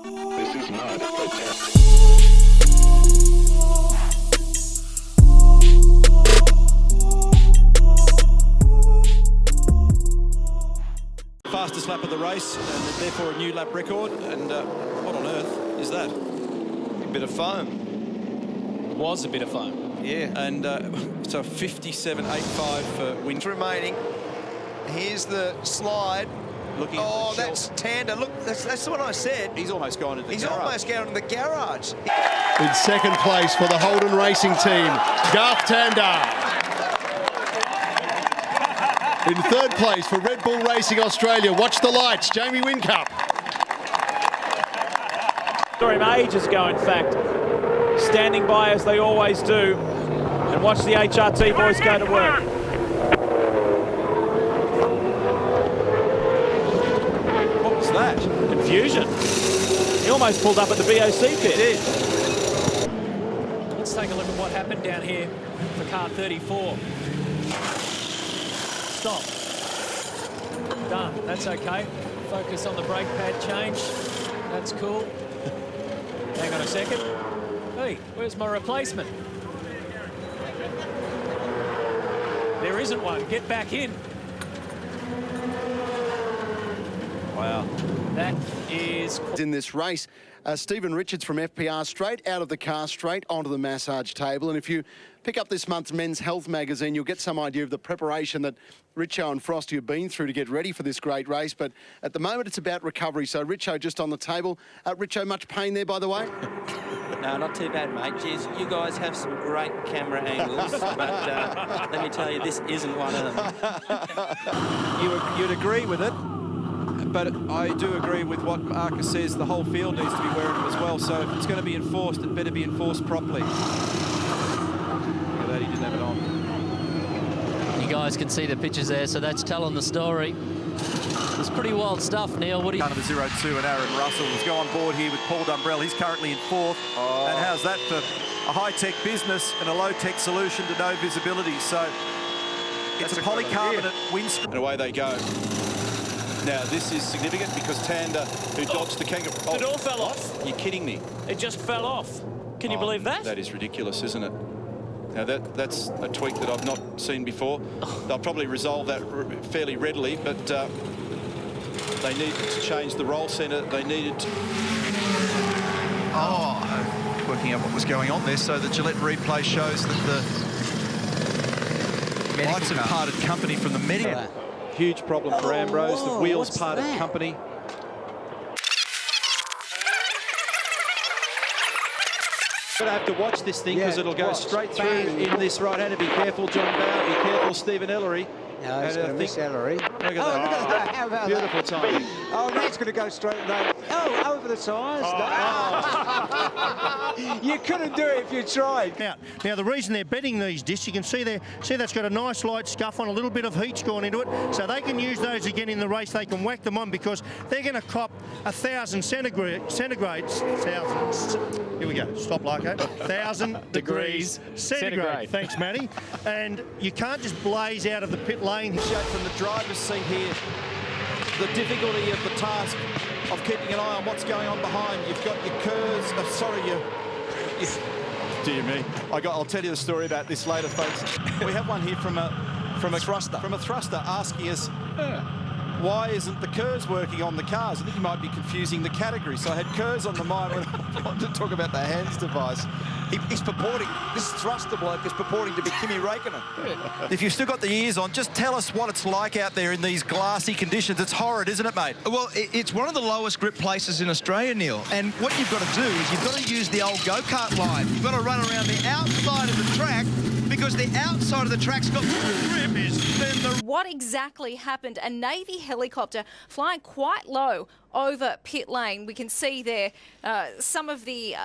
This is not a test. Fastest lap of the race, and therefore a new lap record. And what on earth is that? A bit of foam. Was a bit of foam. Yeah. And so 57.85 for win Remaining. Here's the slide. Looking Oh, at the that's Tander. Look, that's what I said. He's almost gone into the He's garage. almost out in the garage. In second place for the Holden Racing team, Garth Tander. In third place for Red Bull Racing Australia, watch the lights, Jamie Whincup. Saw him ages ago, in fact, standing by as they always do, and watch the HRT boys go to work. What was that? Confusion. He almost pulled up at the BOC pit. Let's take a look at what happened down here for car 34. Stop. Done. That's okay. Focus on the brake pad change. That's cool. Hang on a second. Hey, where's my replacement? There isn't one. Get back in. Wow. That is... In this race, Stephen Richards from FPR straight out of the car, straight onto the massage table. And if you pick up this month's Men's Health magazine, you'll get some idea of the preparation that Richo and Frosty have been through to get ready for this great race. But at the moment, it's about recovery. So Richo just on the table. Richo, much pain there, by the way? No, not too bad, mate. Jeez, you guys have some great camera angles, but let me tell you, this isn't one of them. You'd agree with it, but I do agree with what Marcus says. The whole field needs to be wearing them as well. So if it's going to be enforced, it better be enforced properly. Look at that, he didn't have it on. You guys can see the pictures there, so that's telling the story. It's pretty wild stuff, Neil. What do you... Kind of a 0-2, and Aaron Russell has gone on board here with Paul Dumbrell. He's currently in fourth. Oh. And how's that for a high-tech business and a low-tech solution to no visibility? So it's a polycarbonate windscreen. And away they go. Now, this is significant because Tander, who dodged the kangaroo... It all fell off. You're kidding me. It just fell off. Can you believe that? That is ridiculous, isn't it? Now, that's a tweak that I've not seen before. They'll probably resolve that fairly readily, but they needed to change the roll centre. They needed to... Oh, working out what was going on there. So the Gillette replay shows that the lights have parted company from the medical. Huge problem for Ambrose. The wheels parted company. Going to have to watch this thing because it'll go straight through in this right-hander. Be careful, John Bauer. Be careful, Stephen Ellery. No, it's going to miss Ellery. Look at that. How about Beautiful timing. Oh, that's going to go straight there. Oh, over the tyres. Oh. You couldn't do it if you tried. Now, the reason they're bedding these discs, you can see there, that's got a nice light scuff on, a little bit of heat's gone into it, so they can use those again in the race. They can whack them on because they're going to cop 1,000 centigrades. Here we go. Stop, Larko. 1,000 degrees centigrade. Thanks, Matty. And you can't just blaze out of the pit lane. From the driver's seat here, the difficulty of the task of keeping an eye on what's going on behind. You've got your curves. Dear me. I'll tell you the story about this later, folks. We have one here from a thruster asking us why isn't the KERS working on the cars? I think you might be confusing the category. So I had KERS on the mind when I wanted to talk about the hands device. He's purporting, this thruster bloke is purporting to be Kimi Räikkönen. If you've still got the ears on, just tell us what it's like out there in these glassy conditions. It's horrid, isn't it, mate? Well, it's one of the lowest grip places in Australia, Neil. And what you've got to do is you've got to use the old go-kart line. You've got to run around the outside of the track because the outside of the track's got more grip than the... What exactly happened? A Navy helicopter flying quite low over pit lane. We can see there some of the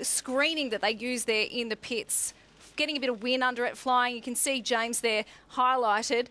screening that they use there in the pits, getting a bit of wind under it, flying. You can see James there highlighted.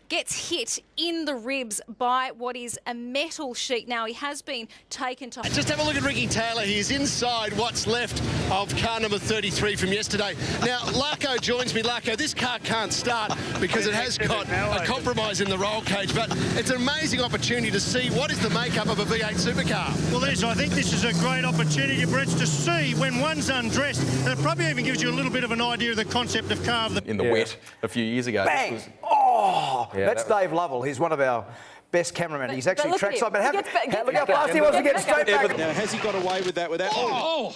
gets hit in the ribs by what is a metal sheet. Now, he has been taken to... Just have a look at Ricky Taylor. He's inside what's left of car number 33 from yesterday. Now, Larko joins me. Larko, this car can't start because it has got a compromise in the roll cage, but it's an amazing opportunity to see what is the makeup of a V8 supercar. Well, I think this is a great opportunity, Brett, to see when one's undressed, and it probably even gives you a little bit of an idea of the concept of car. In the wet a few years ago. Bang! Oh, that's Dave Lovell. He's one of our best cameramen. He's actually trackside, but look how fast he was to get straight back. Now, has he got away with that without... No.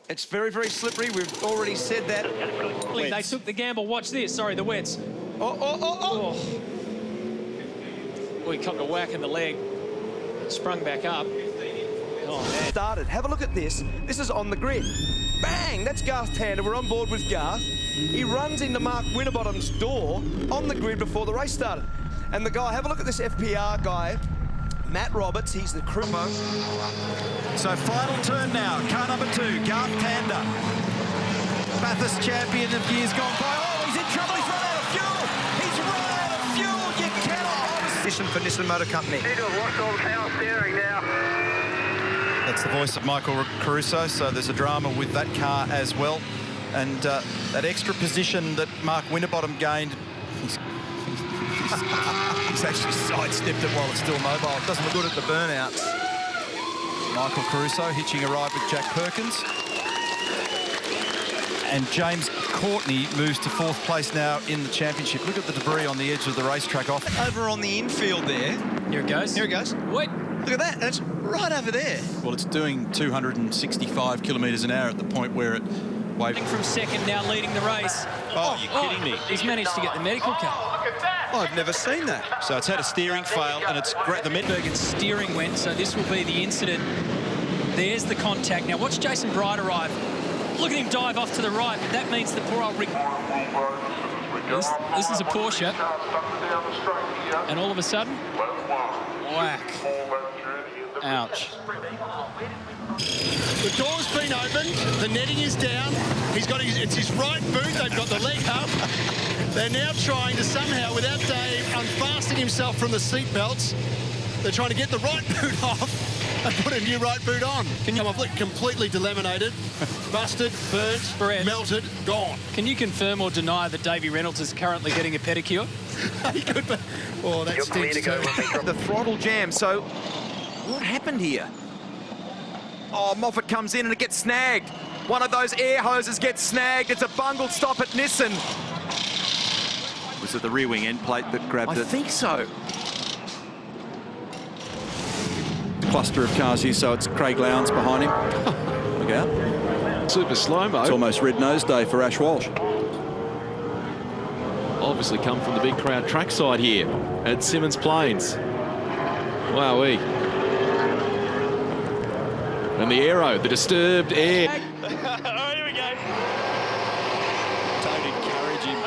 It's very, very slippery. We've already said that. They took the gamble. Watch this. Sorry, the wets. Oh. Well, he copped a whack in the leg. Sprung back up. Oh, man. Started. Have a look at this. This is on the grid. Bang! That's Garth Tander. We're on board with Garth. He runs into Mark Winterbottom's door on the grid before the race started. And the guy, have a look at this FPR guy, Matt Roberts. He's the crew. So final turn now. Car number 2, Garth Tander. Bathurst champion of years gone by. Oh, he's in trouble. He's run out of fuel. He's run out of fuel. You cannot... Position for Nissan Motor Company. Need to have watched all the power steering now. That's the voice of Michael Caruso, so there's a drama with that car as well. And that extra position that Mark Winterbottom gained, he's actually sidestepped it while it's still mobile. It doesn't look good at the burnouts. Michael Caruso hitching a ride with Jack Perkins. And James Courtney moves to 4th place now in the championship. Look at the debris on the edge of the racetrack off. Over on the infield there. Here it goes. Here it goes. Wait. Look at that. That's right over there. Well, it's doing 265 kilometres an hour at the point where it waved. From second, now leading the race. Oh, you're kidding me. He's managed to get the medical car. I've never seen that. So it's had a steering fail, and it's great. The Bergen's steering went, so this will be the incident. There's the contact. Now watch Jason Bright arrive. Look at him dive off to the right. That means the poor old Rick. This is a Porsche. And all of a sudden, whack. Ouch. The door's been opened, the netting is down, it's his right boot, they've got the leg up. They're now trying to somehow, without Dave unfastening himself from the seat belts, they're trying to get the right boot off and put a new right boot on. Can you completely delaminated, busted, burnt, melted, gone. Can you confirm or deny that Davey Reynolds is currently getting a pedicure? He could be. Oh, that stinks too. The throttle jam. So what happened here? Oh, Moffat comes in and it gets snagged. One of those air hoses gets snagged. It's a bungled stop at Nissan. Was it the rear wing end plate that grabbed it? I think so. Cluster of cars here, so it's Craig Lowndes behind him. Look out. Super slow-mo. It's almost red nose day for Ash Walsh. Obviously come from the big crowd trackside here at Simmons Plains. Wowee. And the aero, the disturbed air. All right, here we go. Don't encourage him.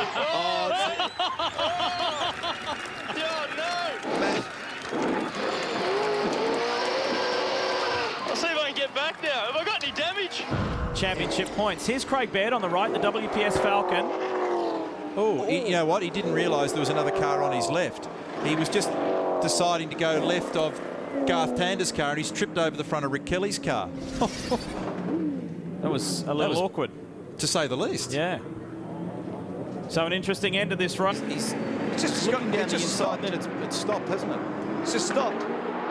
I'll see if I can get back now. Have I got any damage? Championship points. Here's Craig Baird on the right, the WPS Falcon. Oh, you know what? He didn't realise there was another car on his left. He was just deciding to go left of Garth Tander's car, and he's tripped over the front of Rick Kelly's car. That was a little awkward, to say the least. Yeah. So an interesting end to this run. He's just looking down the inside, then it's stopped, hasn't it? It's just stopped.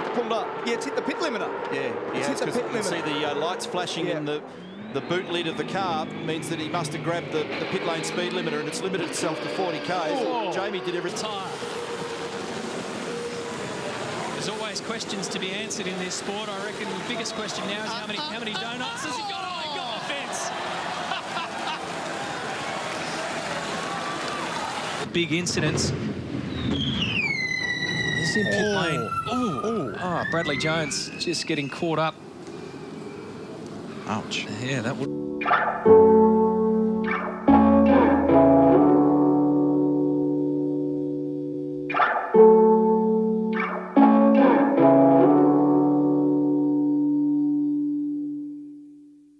It's pulled up. Yeah, it's hit the pit limiter. Yeah, it's hit the pit you can see limiter. the lights flashing in the boot lid of the car means that he must have grabbed the pit lane speed limiter, and it's limited itself to 40 k's. Oh. Jamie did every time. There's always questions to be answered in this sport. I reckon the biggest question now is how many donuts has he got? Oh, he got the fence. Big incidents. He's in pit lane. Oh, Bradley Jones just getting caught up. Ouch. Yeah, that would...